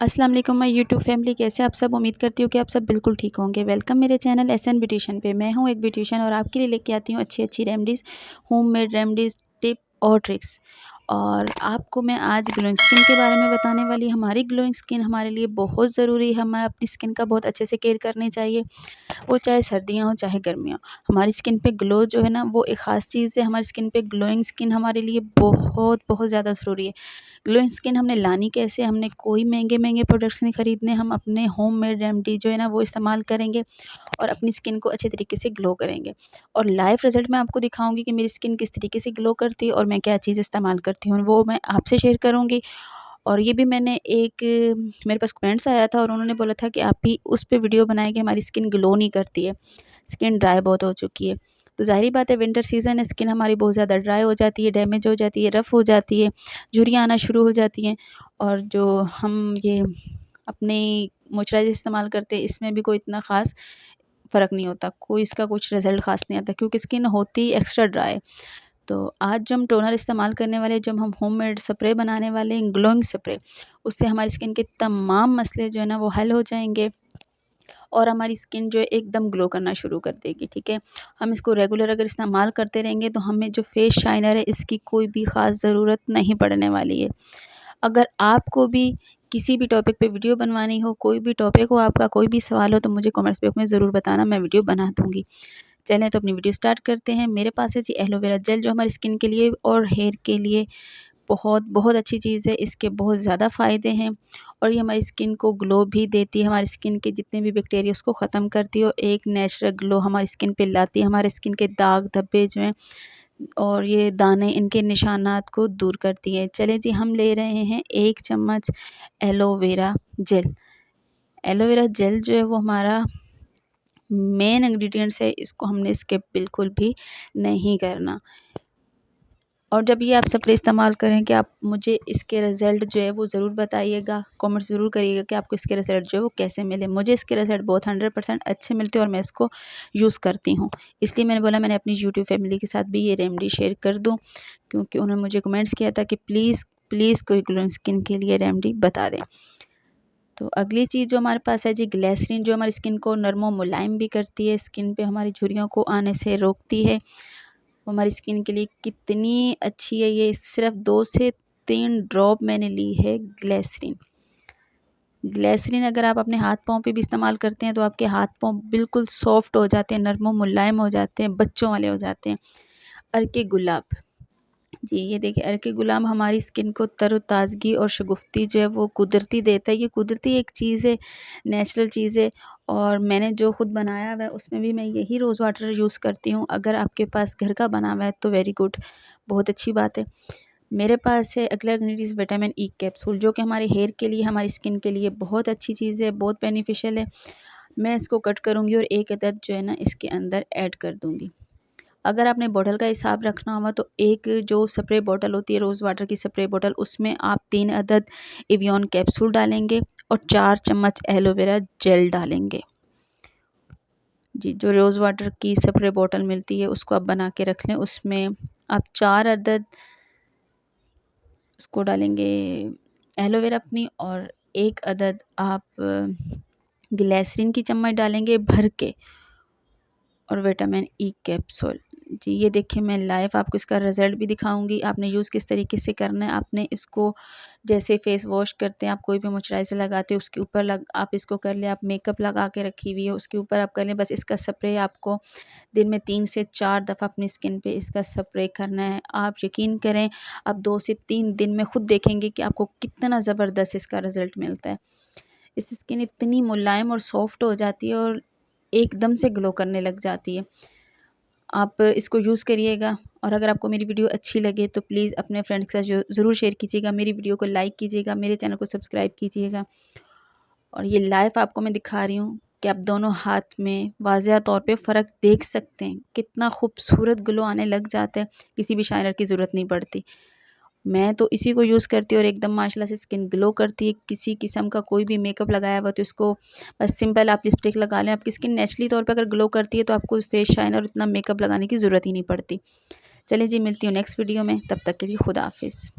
अस्सलाम वालेकुम my YouTube family, कैसे आप सब। उम्मीद करती हूँ कि आप सब बिल्कुल ठीक होंगे। वेलकम मेरे चैनल एसएन ब्यूटिशियन पे। मैं हूँ एक ब्यूटिशियन और आपके लिए लेके आती हूँ अच्छी अच्छी रेमेडीज़, होममेड रेमेडीज़, टिप और ट्रिक्स। और आपको मैं आज ग्लोइंग स्किन के बारे में बताने वाली। हमारी ग्लोइंग स्किन हमारे लिए बहुत ज़रूरी है। हमें अपनी स्किन का बहुत अच्छे से केयर करनी चाहिए, वो चाहे सर्दियाँ हो चाहे गर्मियाँ। हमारी स्किन पे ग्लो जो है ना, वो एक ख़ास चीज़ है। हमारी स्किन पे ग्लोइंग स्किन हमारे लिए बहुत बहुत ज़्यादा ज़रूरी है। ग्लोइंग स्किन हमने लानी कैसे, हमने कोई महंगे प्रोडक्ट्स नहीं खरीदने, हम अपने होममेड रेमेडी जो है ना वो इस्तेमाल करेंगे और अपनी स्किन को अच्छे तरीके से ग्लो करेंगे। और लाइव रिज़ल्ट मैं आपको दिखाऊंगी कि मेरी स्किन किस तरीके से ग्लो करती है और मैं क्या चीज़ इस्तेमाल करती हूँ, वो मैं आपसे शेयर करूँगी। और ये भी मैंने एक मेरे पास कमेंट्स आया था और उन्होंने बोला था कि आप भी उस पे वीडियो बनाएं कि हमारी स्किन ग्लो नहीं करती है, स्किन ड्राई बहुत हो चुकी है। तो ज़ाहिर बात है, विंटर सीज़न है, स्किन हमारी बहुत ज़्यादा ड्राई हो जाती है, डैमेज हो जाती है, रफ़ हो जाती है, झुर्रियाँ आना शुरू हो जाती हैं। और जो हम ये अपने मॉइस्चराइज़र इस्तेमाल करते हैं, इसमें भी कोई इतना ख़ास फ़र्क नहीं होता, कोई इसका कुछ रिज़ल्ट ख़ास नहीं आता, क्योंकि स्किन होती एक्स्ट्रा ड्राई। तो आज जो हम टोनर इस्तेमाल करने वाले, जब हम होममेड स्प्रे बनाने वाले हैं, ग्लोइंग स्प्रे, उससे हमारी स्किन के तमाम मसले जो है ना वो हल हो जाएंगे और हमारी स्किन जो है एकदम ग्लो करना शुरू कर देगी। ठीक है, हम इसको रेगुलर अगर इस्तेमाल करते रहेंगे तो हमें जो फेस शाइनर है इसकी कोई भी ख़ास ज़रूरत नहीं पड़ने वाली है। अगर आपको भी किसी भी टॉपिक पे वीडियो बनवानी हो, कोई भी टॉपिक हो, आपका कोई भी सवाल हो, तो मुझे कमेंट्स बॉक्स में ज़रूर बताना, मैं वीडियो बना दूँगी। चलें तो अपनी वीडियो स्टार्ट करते हैं। मेरे पास है जी एलोवेरा जेल, जो हमारी स्किन के लिए और हेयर के लिए बहुत बहुत अच्छी चीज़ है। इसके बहुत ज़्यादा फ़ायदे हैं और ये हमारी स्किन को ग्लो भी देती है, हमारी स्किन के जितने भी बैक्टीरिया उसको ख़त्म करती है और एक नेचुरल ग्लो हमारी स्किन पे लाती है। हमारे स्किन के दाग धब्बे जो हैं और ये दाने, इनके निशानात को दूर करती है। चलें जी, हम ले रहे हैं 1 चम्मच एलोवेरा जेल। एलोवेरा जेल जो है वो हमारा मेन इंग्रेडिएंट्स है, इसको हमने स्किप बिल्कुल भी नहीं करना। और जब ये आप स्प्रे इस्तेमाल करें कि आप मुझे इसके रिज़ल्ट जो है वो ज़रूर बताइएगा, कमेंट ज़रूर करिएगा कि आपको इसके रिज़ल्ट जो है वो कैसे मिले। मुझे इसके रिज़ल्ट बहुत 100% अच्छे मिलते हैं और मैं इसको यूज़ करती हूँ। इसलिए मैंने बोला मैंने अपनी यूट्यूब फैमिली के साथ भी ये रेमेडी शेयर कर दूँ, क्योंकि उन्होंने मुझे कमेंट्स किया था कि प्लीज़ प्लीज़ कोई ग्लोइंग स्किन के लिए रेमेडी बता दें। तो अगली चीज़ जो हमारे पास है जी ग्लिसरीन, जो हमारी स्किन को नरम और मुलायम भी करती है, स्किन पे हमारी झुर्रियों को आने से रोकती है। वो हमारी स्किन के लिए कितनी अच्छी है, ये सिर्फ 2 से 3 ड्रॉप मैंने ली है ग्लिसरीन। ग्लिसरीन अगर आप अपने हाथ पाँव पे भी इस्तेमाल करते हैं तो आपके हाथ पाँव बिल्कुल सॉफ्ट हो जाते हैं, नरम और मुलायम हो जाते हैं, बच्चों वाले हो जाते हैं। अर्के गुलाब जी, ये देखिए, अर्के गुलाब हमारी स्किन को तरोताज़गी और शगुफ़्ती जो है वो कुदरती देता है। ये कुदरती एक चीज़ है, नेचुरल चीज़ है और मैंने जो खुद बनाया हुआ है उसमें भी मैं यही रोज़ वाटर यूज़ करती हूँ। अगर आपके पास घर का बना हुआ है तो वेरी गुड, बहुत अच्छी बात है। मेरे पास है अगला इंग्रेडिएंट विटामिन ई कैप्सूल, जो कि हमारे हेयर के लिए, हमारी स्किन के लिए बहुत अच्छी चीज़ है, बहुत बेनिफिशियल है। मैं इसको कट करूँगी और 1 अदद जो है ना इसके अंदर ऐड कर दूँगी। अगर आपने बॉटल का हिसाब रखना होगा तो एक जो स्प्रे बॉटल होती है, रोज़ वाटर की स्प्रे बॉटल, उसमें आप 3 अदद एवियन कैप्सूल डालेंगे और 4 चम्मच एलोवेरा जेल डालेंगे। जी, जो रोज़ वाटर की स्प्रे बॉटल मिलती है उसको आप बना के रख लें, उसमें आप 4 अदद उसको डालेंगे एलोवेरा अपनी, और 1 अदद आप ग्लिसरीन की चम्मच डालेंगे भर के, और विटामिन ई कैप्सूल। जी, ये देखिए, मैं लाइव आपको इसका रिज़ल्ट भी दिखाऊंगी। आपने यूज़ किस तरीके से करना है, आपने इसको जैसे फेस वॉश करते हैं, आप कोई भी मॉइस्चराइज़र लगाते हो उसके ऊपर आप इसको कर लें, आप मेकअप लगा के रखी हुई है उसके ऊपर आप कर लें। बस इसका स्प्रे आपको दिन में 3 से 4 दफ़ा अपनी स्किन पे इसका स्प्रे करना है। आप यकीन करें, आप 2 से 3 दिन में खुद देखेंगे कि आपको कितना ज़बरदस्त इसका रिज़ल्ट मिलता है। इससे स्किन इतनी मुलायम और सॉफ्ट हो जाती है और एकदम से ग्लो करने लग जाती है। आप इसको यूज़ करिएगा और अगर आपको मेरी वीडियो अच्छी लगे तो प्लीज़ अपने फ्रेंड के साथ ज़रूर शेयर कीजिएगा, मेरी वीडियो को लाइक कीजिएगा, मेरे चैनल को सब्सक्राइब कीजिएगा। और ये लाइव आपको मैं दिखा रही हूँ कि आप दोनों हाथ में वाज़िया तौर पे फ़र्क देख सकते हैं, कितना खूबसूरत ग्लो आने लग जाता है, किसी भी शाइनर की ज़रूरत नहीं पड़ती। मैं तो इसी को यूज़ करती हूँ और एकदम माशाल्लाह से स्किन ग्लो करती है। किसी किस्म का कोई भी मेकअप लगाया हुआ तो इसको बस सिंपल आप लिपस्टिक लगा लें, आपकी स्किन नेचुरली तौर पे अगर ग्लो करती है तो आपको फेस शाइनर और इतना मेकअप लगाने की ज़रूरत ही नहीं पड़ती। चलिए जी, मिलती हूँ नेक्स्ट वीडियो में, तब तक के लिए खुदा हाफ़िज़।